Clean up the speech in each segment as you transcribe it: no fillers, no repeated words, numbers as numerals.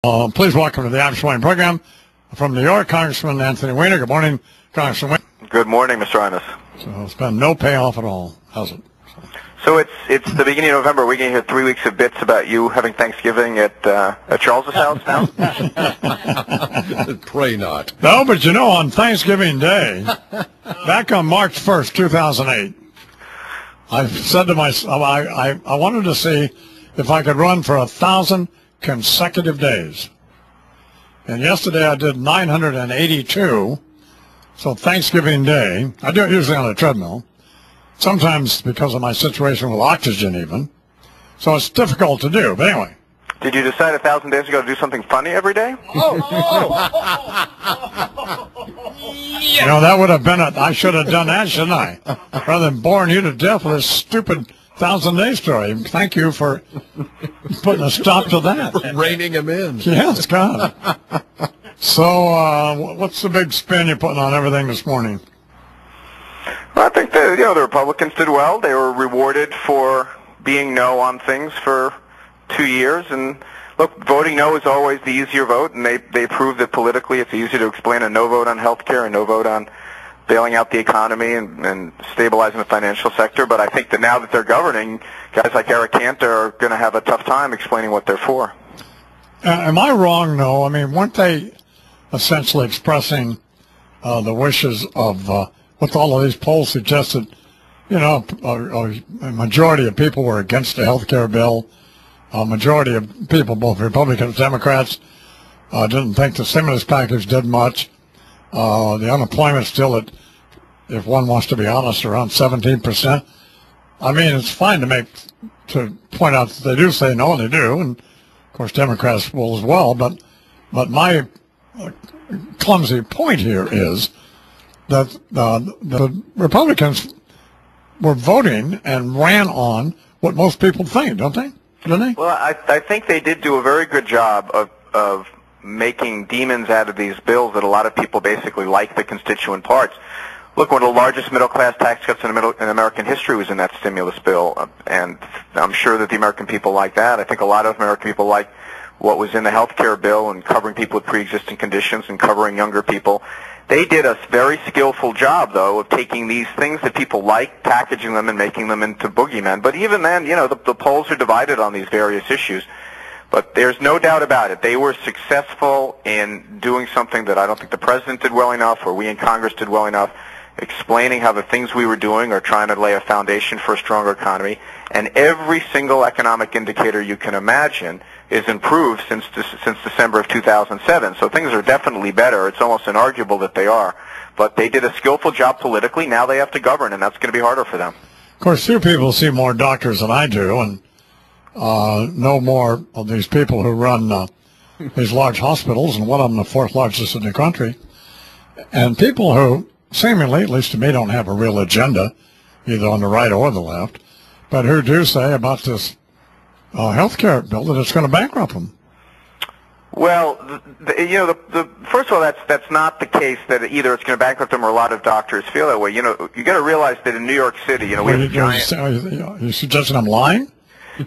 Please welcome to the Imus Morning program from New York, Congressman Anthony Weiner. Good morning, Congressman Weiner. Good morning, Mr. Imus. So it's been no payoff at all, has it? So it's the beginning of November. We're going to hear 3 weeks of bits about you having Thanksgiving at Charles's house now? Pray not. No, but you know, on Thanksgiving Day, back on March 1st, 2008, I said to myself, I wanted to see if I could run for 1,000 consecutive days. And yesterday I did 982. So Thanksgiving Day, I do it usually on a treadmill, sometimes because of my situation with oxygen even. So it's difficult to do. But anyway. Did you decide 1,000 days ago to do something funny every day? You know, that would have been it. I should have done that, shouldn't I? Rather than boring you to death with this stupid 1,000 day story. Thank you for putting a stop to that. Reining him in. Yes, God. So, what's the big spin you're putting on everything this morning? Well, I think that, the Republicans did well. They were rewarded for being no on things for 2 years. And look, voting no is always the easier vote, and they proved that politically it's easier to explain a no vote on health care and no vote on bailing out the economy and stabilizing the financial sector. But I think that now that they're governing, guys like Eric Cantor are going to have a tough time explaining what they're for. Am I wrong, though? I mean, weren't they essentially expressing the wishes of what all of these polls suggested? You know, a majority of people were against the health care bill. A majority of people, both Republicans and Democrats, didn't think the stimulus package did much. The unemployment still at, if one wants to be honest, around 17%. I mean, it's fine to point out that they do say no, and they do, and of course Democrats will as well. But my clumsy point here is that the Republicans were voting and ran on what most people think, don't they? Didn't they? Well, I think they did do a very good job of making demons out of these bills that a lot of people basically like the constituent parts. Look, one of the largest middle-class tax cuts in American history was in that stimulus bill, and I'm sure that the American people like that. I think a lot of American people like what was in the health care bill and covering people with pre-existing conditions and covering younger people. They did a very skillful job, though, of taking these things that people like, packaging them, and making them into boogeymen. But even then, the polls are divided on these various issues. But there's no doubt about it. They were successful in doing something that I don't think the president did well enough, or we in Congress did well enough, explaining how the things we were doing are trying to lay a foundation for a stronger economy. And every single economic indicator you can imagine is improved since December of 2007. So things are definitely better. It's almost inarguable that they are. But they did a skillful job politically. Now they have to govern, and that's going to be harder for them. Of course, few people see more doctors than I do, and know more of these people who run these large hospitals, and one of them the fourth largest in the country. And people who seemingly, at least to me, don't have a real agenda, either on the right or the left, but who do say about this health care bill that it's going to bankrupt them. Well, first of all, that's not the case that either it's going to bankrupt them or a lot of doctors feel that way. You got to realize that in New York City, we have a giant... You suggesting I'm lying?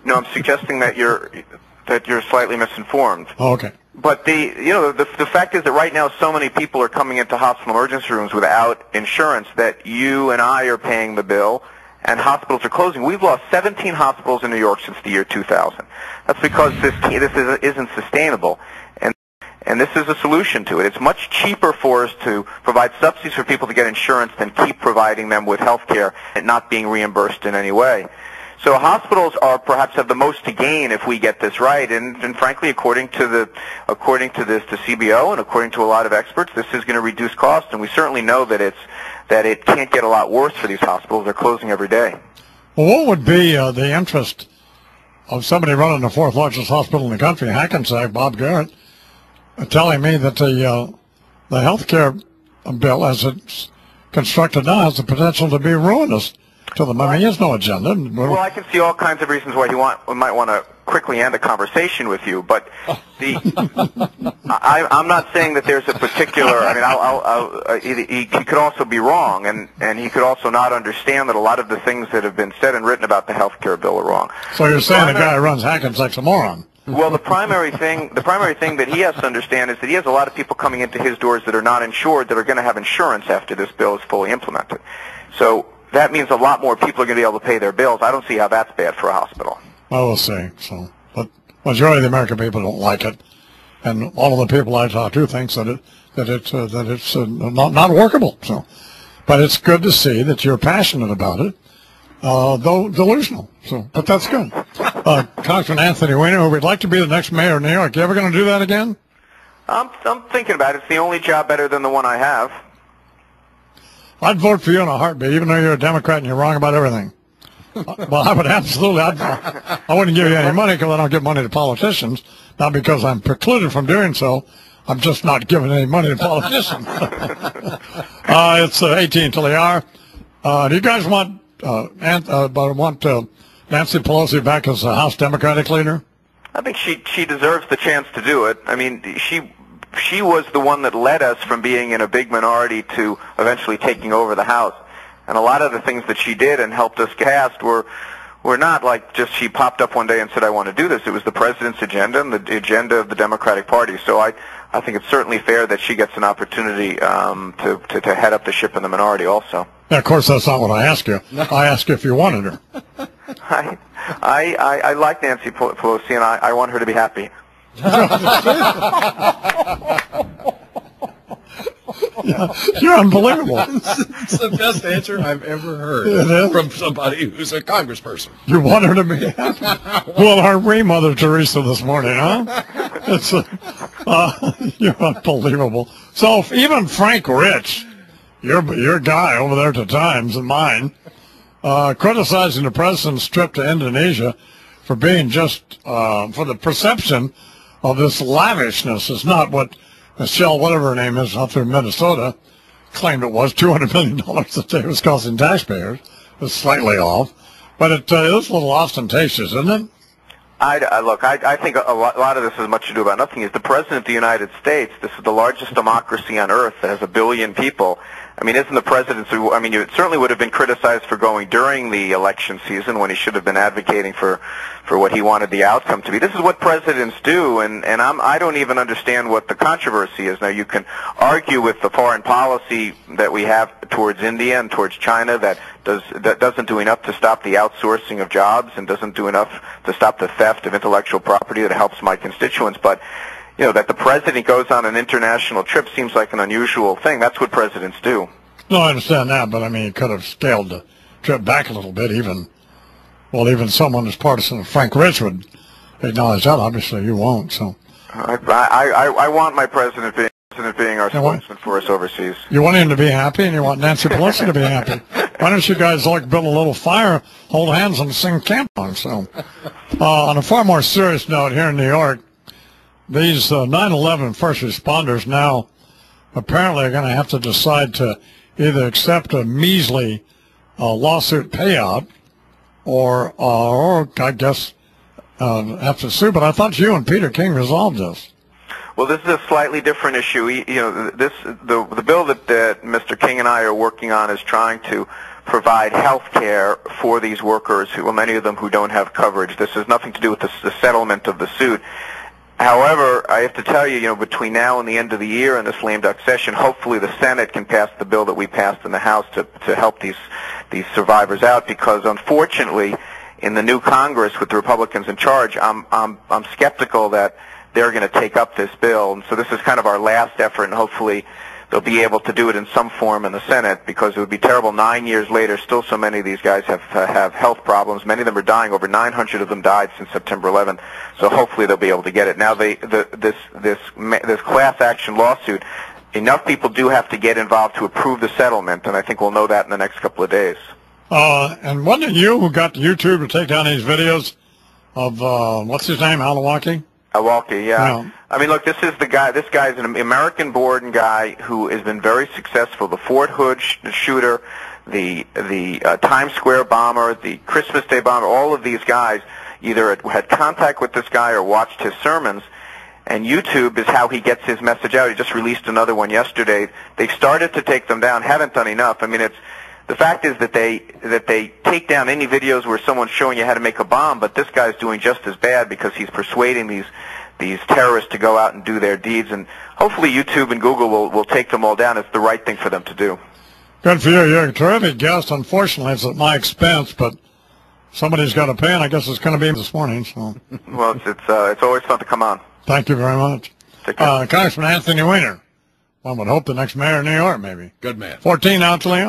No, I'm suggesting that you're slightly misinformed. Oh, okay. But the fact is that right now so many people are coming into hospital emergency rooms without insurance that you and I are paying the bill, and hospitals are closing. We've lost 17 hospitals in New York since the year 2000. That's because this isn't sustainable, and this is a solution to it. It's much cheaper for us to provide subsidies for people to get insurance than keep providing them with health care and not being reimbursed in any way. So hospitals perhaps have the most to gain if we get this right, and frankly, according to the CBO and according to a lot of experts, this is going to reduce costs, and we certainly know that it can't get a lot worse for these hospitals. They're closing every day. Well, what would be the interest of somebody running the fourth largest hospital in the country, Hackensack, Bob Garrett, telling me that the health care bill, as it's constructed now, has the potential to be ruinous to them? I mean, he has no agenda. Well, I can see all kinds of reasons why he might want to quickly end a conversation with you, but I'm not saying that there's a particular. I mean, he could also be wrong, and he could also not understand that a lot of the things that have been said and written about the health care bill are wrong. So you're saying the guy who runs Hackensack's a moron? Well, the primary thing that he has to understand is that he has a lot of people coming into his doors that are not insured that are going to have insurance after this bill is fully implemented. So that means a lot more people are going to be able to pay their bills. I don't see how that's bad for a hospital. Well, we'll see. So, but majority of the American people don't like it, and all of the people I talk to thinks that it's not workable. So, but it's good to see that you're passionate about it, though delusional. So, but that's good. Congressman Anthony Weiner, we'd like to be the next mayor of New York. You ever going to do that again? I'm thinking about it. It's the only job better than the one I have. I'd vote for you in a heartbeat, even though you're a Democrat and you're wrong about everything. Well, I would absolutely. I wouldn't give you any money because I don't give money to politicians. Not because I'm precluded from doing so. I'm just not giving any money to politicians. It's 18 till the hour. Do you guys want Nancy Pelosi back as the House Democratic leader? I think she deserves the chance to do it. I mean, she was the one that led us from being in a big minority to eventually taking over the House. And a lot of the things that she did and helped us cast were not like just she popped up one day and said, I want to do this. It was the president's agenda and the agenda of the Democratic Party. So I think it's certainly fair that she gets an opportunity to head up the ship in the minority also. Yeah, of course, that's not what I asked you. I asked you if you wanted her. I like Nancy Pelosi, and I want her to be happy. Yeah, you're unbelievable. It's the best answer I've ever heard from somebody who's a congressperson. You want her to be happy? Well, aren't we Mother Teresa this morning, huh? It's you're unbelievable. So even Frank Rich, your guy over there at the Times and mine, criticizing the president's trip to Indonesia for being just for the perception of this lavishness is not what Michelle, whatever her name is, up there in Minnesota, claimed it was $200 million that they was costing taxpayers. It was slightly off, but it is a little ostentatious, isn't it? Look, I think a lot of this has much to do about nothing. Is the President of the United States, this is the largest democracy on earth that has 1 billion people. I mean, isn't the President, I mean, it certainly would have been criticized for going during the election season when he should have been advocating for what he wanted the outcome to be. This is what presidents do, and I don't even understand what the controversy is. Now, you can argue with the foreign policy that we have towards India and towards China that doesn't do enough to stop the outsourcing of jobs and doesn't do enough to stop the theft of intellectual property that helps my constituents, but you know, that the president goes on an international trip seems like an unusual thing. That's what presidents do. No, I understand that, but I mean, you could have scaled the trip back a little bit. Even someone as partisan as Frank Rich would acknowledge that. Obviously, you won't. So, I want my president being our spokesman for us overseas. You want him to be happy, and you want Nancy Pelosi to be happy. Why don't you guys like build a little fire, hold hands, and sing camp songs? So, on a far more serious note, here in New York, these 9/11 first responders now apparently are going to have to decide to either accept a measly lawsuit payout or I guess have to sue. But I thought you and Peter King resolved this. Well, this is a slightly different issue. You know, the bill that Mr. King and I are working on is trying to provide health care for these workers, many of them who don't have coverage. This has nothing to do with the settlement of the suit. However, I have to tell you, between now and the end of the year in this lame duck session, hopefully the Senate can pass the bill that we passed in the House to help these survivors out, because unfortunately, in the new Congress with the Republicans in charge, I'm skeptical that they're going to take up this bill. And so this is kind of our last effort, and hopefully they'll be able to do it in some form in the Senate, because it would be terrible 9 years later, still so many of these guys have health problems. Many of them are dying. Over 900 of them died since September 11th. So hopefully they'll be able to get it. Now, this class action lawsuit, enough people do have to get involved to approve the settlement, and I think we'll know that in the next couple of days. And wasn't it you who got YouTube to take down these videos of, what's his name, Alawaki? Alawaki, yeah. I mean, look, this guy's an American-born guy who has been very successful. The Fort Hood shooter, the Times Square bomber, the Christmas Day bomber, all of these guys either had contact with this guy or watched his sermons, and YouTube is how he gets his message out. He just released another one yesterday. They've started to take them down, haven't done enough. I mean, The fact is that they take down any videos where someone's showing you how to make a bomb, but this guy's doing just as bad because he's persuading these terrorists to go out and do their deeds. And hopefully YouTube and Google will take them all down. It's the right thing for them to do. Good for you. You're a terrific guest. Unfortunately, it's at my expense, but somebody's got to pay, and I guess it's going to be this morning. So. Well, it's always fun to come on. Thank you very much. Congressman Anthony Weiner. One would hope the next mayor of New York, maybe. Good man. 14 out to Leon.